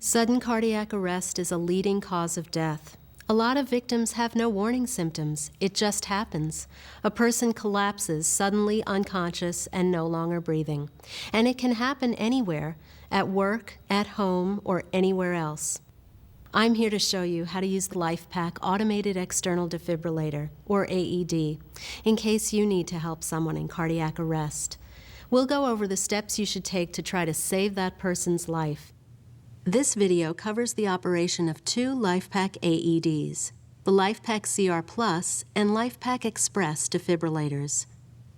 Sudden cardiac arrest is a leading cause of death. A lot of victims have no warning symptoms. It just happens. A person collapses, suddenly unconscious and no longer breathing. And it can happen anywhere, at work, at home, or anywhere else. I'm here to show you how to use the Lifepak Automated External Defibrillator, or AED, in case you need to help someone in cardiac arrest. We'll go over the steps you should take to try to save that person's life. This video covers the operation of two Lifepak AEDs, the Lifepak CR Plus and Lifepak Express defibrillators.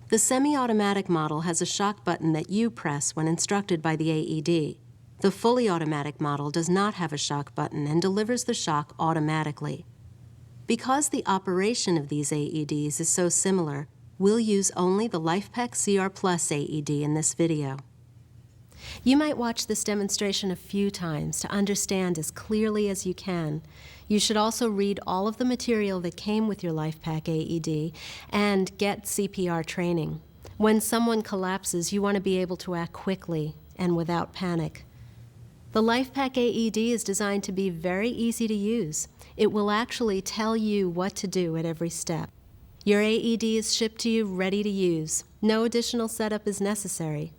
The semi-automatic model has a shock button that you press when instructed by the AED. The fully automatic model does not have a shock button and delivers the shock automatically. Because the operation of these AEDs is so similar, we'll use only the Lifepak CR Plus AED in this video. You might watch this demonstration a few times to understand as clearly as you can. You should also read all of the material that came with your Lifepak AED and get CPR training. When someone collapses, you want to be able to act quickly and without panic. The Lifepak AED is designed to be very easy to use. It will actually tell you what to do at every step. Your AED is shipped to you ready to use. No additional setup is necessary.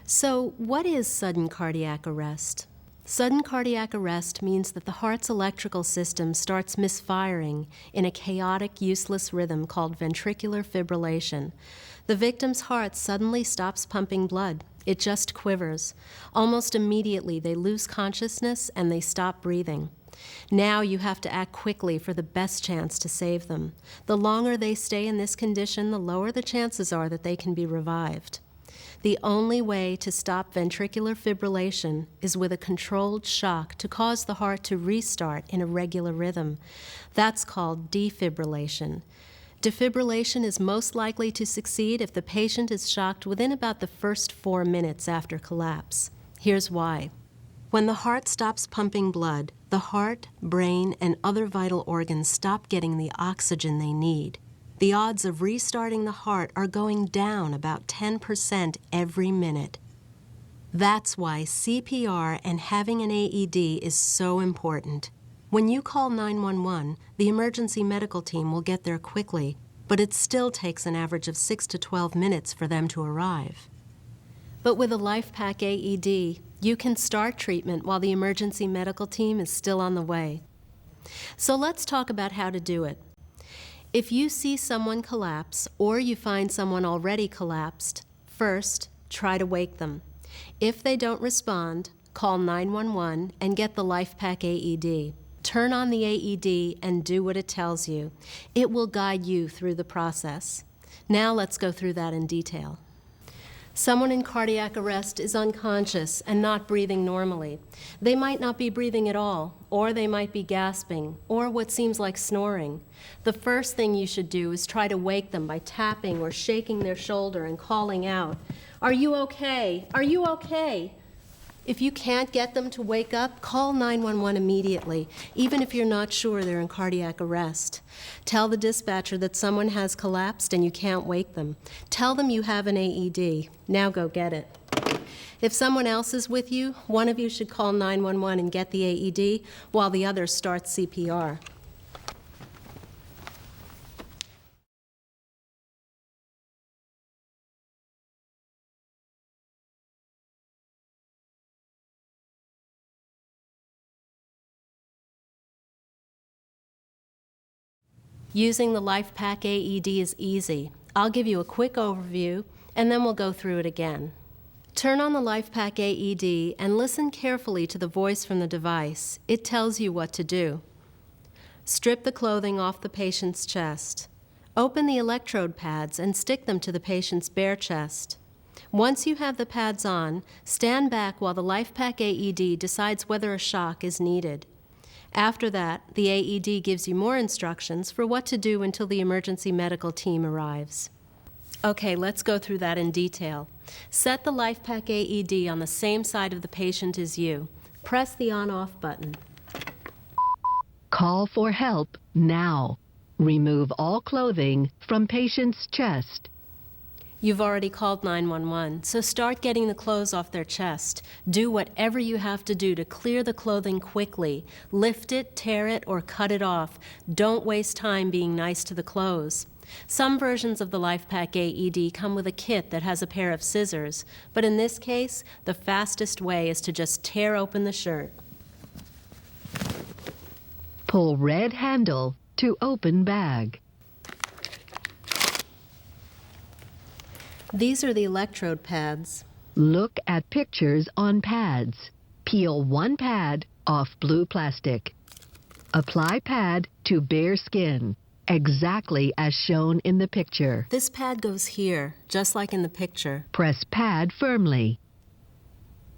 So, what is sudden cardiac arrest? Sudden cardiac arrest means that the heart's electrical system starts misfiring in a chaotic, useless rhythm called ventricular fibrillation. The victim's heart suddenly stops pumping blood. It just quivers. Almost immediately, they lose consciousness and they stop breathing. Now you have to act quickly for the best chance to save them. The longer they stay in this condition, the lower the chances are that they can be revived. The only way to stop ventricular fibrillation is with a controlled shock to cause the heart to restart in a regular rhythm. That's called defibrillation. Defibrillation is most likely to succeed if the patient is shocked within about the first 4 minutes after collapse. Here's why. When the heart stops pumping blood, the heart, brain, and other vital organs stop getting the oxygen they need. The odds of restarting the heart are going down about 10% every minute. That's why CPR and having an AED is so important. When you call 911, the emergency medical team will get there quickly, but it still takes an average of 6 to 12 minutes for them to arrive. But with a Lifepak AED, you can start treatment while the emergency medical team is still on the way. So let's talk about how to do it. If you see someone collapse or you find someone already collapsed, first, try to wake them. If they don't respond, call 911 and get the Lifepak AED. Turn on the AED and do what it tells you. It will guide you through the process. Now let's go through that in detail. Someone in cardiac arrest is unconscious and not breathing normally. They might not be breathing at all, or they might be gasping, or what seems like snoring. The first thing you should do is try to wake them by tapping or shaking their shoulder and calling out, "Are you okay? Are you okay?" If you can't get them to wake up, call 911 immediately, even if you're not sure they're in cardiac arrest. Tell the dispatcher that someone has collapsed and you can't wake them. Tell them you have an AED. Now go get it. If someone else is with you, one of you should call 911 and get the AED while the other starts CPR. Using the Lifepak AED is easy. I'll give you a quick overview, and then we'll go through it again. Turn on the Lifepak AED and listen carefully to the voice from the device. It tells you what to do. Strip the clothing off the patient's chest. Open the electrode pads and stick them to the patient's bare chest. Once you have the pads on, stand back while the Lifepak AED decides whether a shock is needed. After that, the AED gives you more instructions for what to do until the emergency medical team arrives. Okay, let's go through that in detail. Set the Lifepak AED on the same side of the patient as you. Press the on-off button. Call for help now. Remove all clothing from patient's chest. You've already called 911, so start getting the clothes off their chest. Do whatever you have to do to clear the clothing quickly. Lift it, tear it, or cut it off. Don't waste time being nice to the clothes. Some versions of the Lifepak AED come with a kit that has a pair of scissors, but in this case, the fastest way is to just tear open the shirt. Pull red handle to open bag. These are the electrode pads. Look at pictures on pads. Peel one pad off blue plastic. Apply pad to bare skin, exactly as shown in the picture. This pad goes here, just like in the picture. Press pad firmly.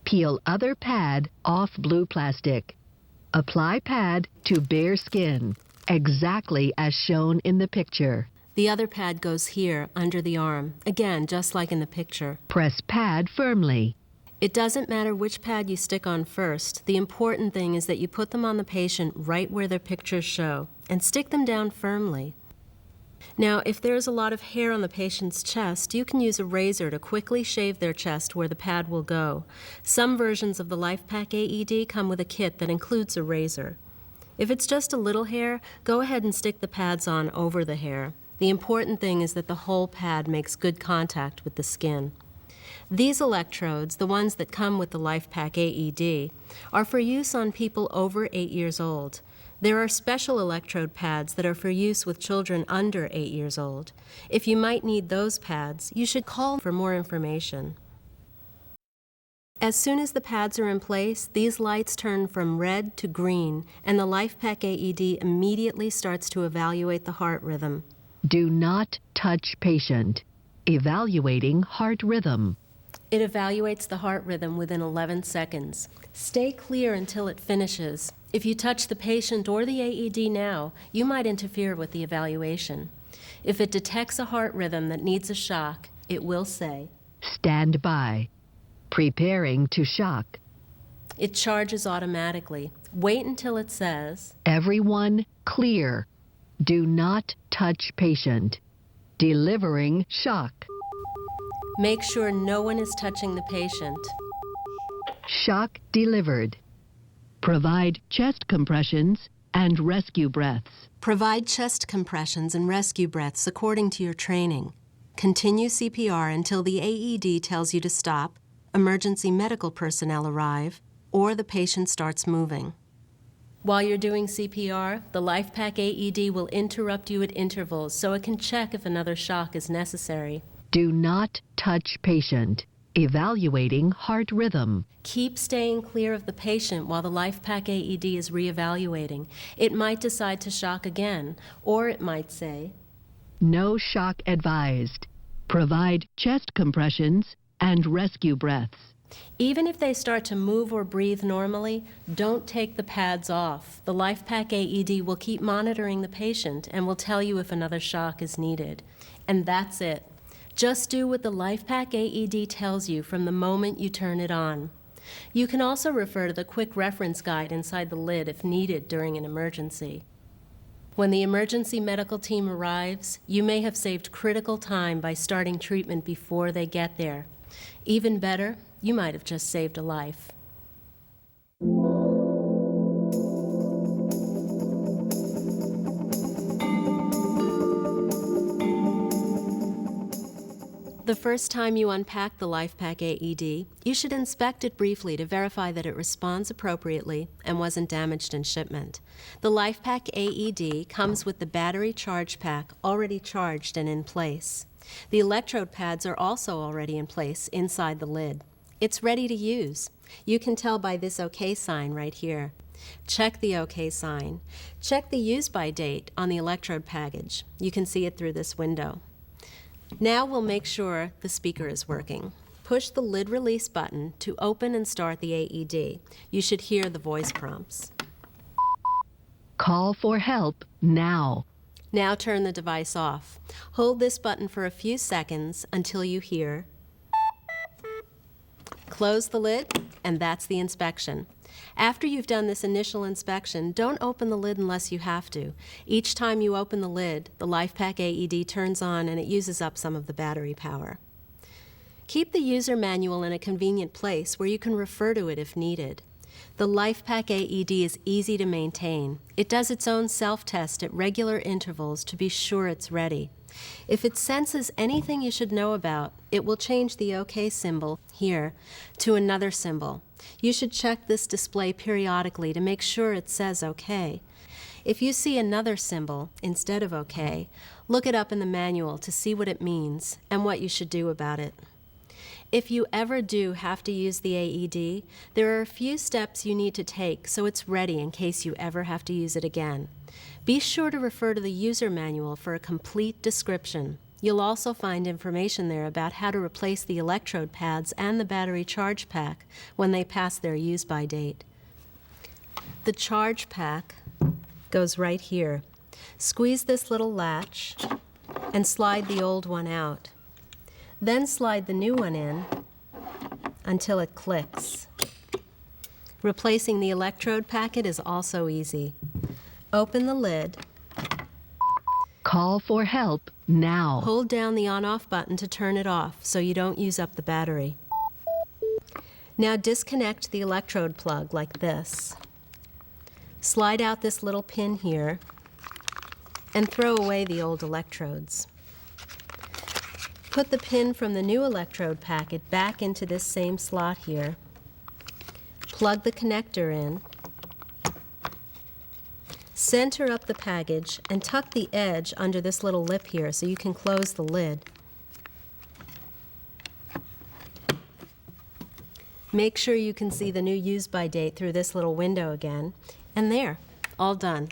Peel other pad off blue plastic. Apply pad to bare skin, exactly as shown in the picture. The other pad goes here, under the arm, again, just like in the picture. Press pad firmly. It doesn't matter which pad you stick on first. The important thing is that you put them on the patient right where their pictures show, and stick them down firmly. Now, if there's a lot of hair on the patient's chest, you can use a razor to quickly shave their chest where the pad will go. Some versions of the Lifepak AED come with a kit that includes a razor. If it's just a little hair, go ahead and stick the pads on over the hair. The important thing is that the whole pad makes good contact with the skin. These electrodes, the ones that come with the Lifepak AED, are for use on people over 8 years old. There are special electrode pads that are for use with children under 8 years old. If you might need those pads, you should call for more information. As soon as the pads are in place, these lights turn from red to green, and the Lifepak AED immediately starts to evaluate the heart rhythm. Do not touch patient. Evaluating heart rhythm. It evaluates the heart rhythm within 11 seconds. Stay clear until it finishes. If you touch the patient or the AED now, you might interfere with the evaluation. If it detects a heart rhythm that needs a shock, it will say, Stand by. Preparing to shock. It charges automatically. Wait until it says, Everyone clear. Do not touch patient. Delivering shock. Make sure no one is touching the patient. Shock delivered. Provide chest compressions and rescue breaths. Provide chest compressions and rescue breaths according to your training. Continue CPR until the AED tells you to stop, emergency medical personnel arrive, or the patient starts moving. While you're doing CPR, the Lifepak AED will interrupt you at intervals so it can check if another shock is necessary. Do not touch patient. Evaluating heart rhythm. Keep staying clear of the patient while the Lifepak AED is reevaluating. It might decide to shock again, or it might say, No shock advised. Provide chest compressions and rescue breaths. Even if they start to move or breathe normally, don't take the pads off. The Lifepak AED will keep monitoring the patient and will tell you if another shock is needed. And that's it. Just do what the Lifepak AED tells you from the moment you turn it on. You can also refer to the quick reference guide inside the lid if needed during an emergency. When the emergency medical team arrives, you may have saved critical time by starting treatment before they get there. Even better, you might have just saved a life. The first time you unpack the Lifepak AED, you should inspect it briefly to verify that it responds appropriately and wasn't damaged in shipment. The Lifepak AED comes with the battery charge pack already charged and in place. The electrode pads are also already in place inside the lid. It's ready to use. You can tell by this OK sign right here. Check the OK sign. Check the use-by date on the electrode package. You can see it through this window. Now we'll make sure the speaker is working. Push the lid release button to open and start the AED. You should hear the voice prompts. Call for help now. Now turn the device off. Hold this button for a few seconds until you hear. Close the lid, and that's the inspection. After you've done this initial inspection, don't open the lid unless you have to. Each time you open the lid, the Lifepak AED turns on and it uses up some of the battery power. Keep the user manual in a convenient place where you can refer to it if needed. The Lifepak AED is easy to maintain. It does its own self-test at regular intervals to be sure it's ready. If it senses anything you should know about, it will change the OK symbol, here, to another symbol. You should check this display periodically to make sure it says OK. If you see another symbol instead of OK, look it up in the manual to see what it means and what you should do about it. If you ever do have to use the AED, there are a few steps you need to take so it's ready in case you ever have to use it again. Be sure to refer to the user manual for a complete description. You'll also find information there about how to replace the electrode pads and the battery charge pack when they pass their use-by date. The charge pack goes right here. Squeeze this little latch and slide the old one out. Then slide the new one in until it clicks. Replacing the electrode packet is also easy. Open the lid. Call for help now. Hold down the on-off button to turn it off so you don't use up the battery. Now disconnect the electrode plug like this. Slide out this little pin here and throw away the old electrodes. Put the pin from the new electrode packet back into this same slot here. Plug the connector in. Center up the package and tuck the edge under this little lip here so you can close the lid. Make sure you can see the new use-by date through this little window again. And there, all done.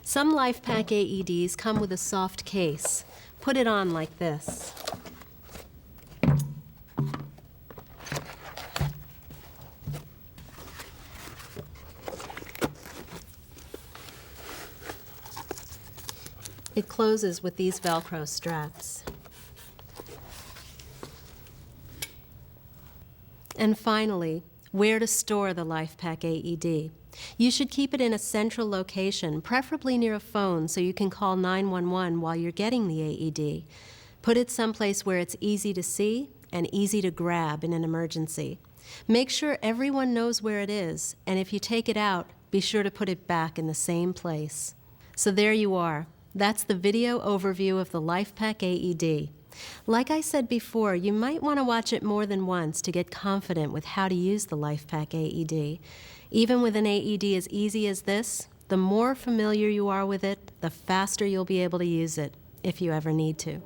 Some Lifepak AEDs come with a soft case. Put it on like this. It closes with these Velcro straps. And finally, where to store the Lifepak AED. You should keep it in a central location, preferably near a phone so you can call 911 while you're getting the AED. Put it someplace where it's easy to see and easy to grab in an emergency. Make sure everyone knows where it is, and if you take it out, be sure to put it back in the same place. So there you are. That's the video overview of the Lifepak AED. Like I said before, you might want to watch it more than once to get confident with how to use the Lifepak AED. Even with an AED as easy as this, the more familiar you are with it, the faster you'll be able to use it, if you ever need to.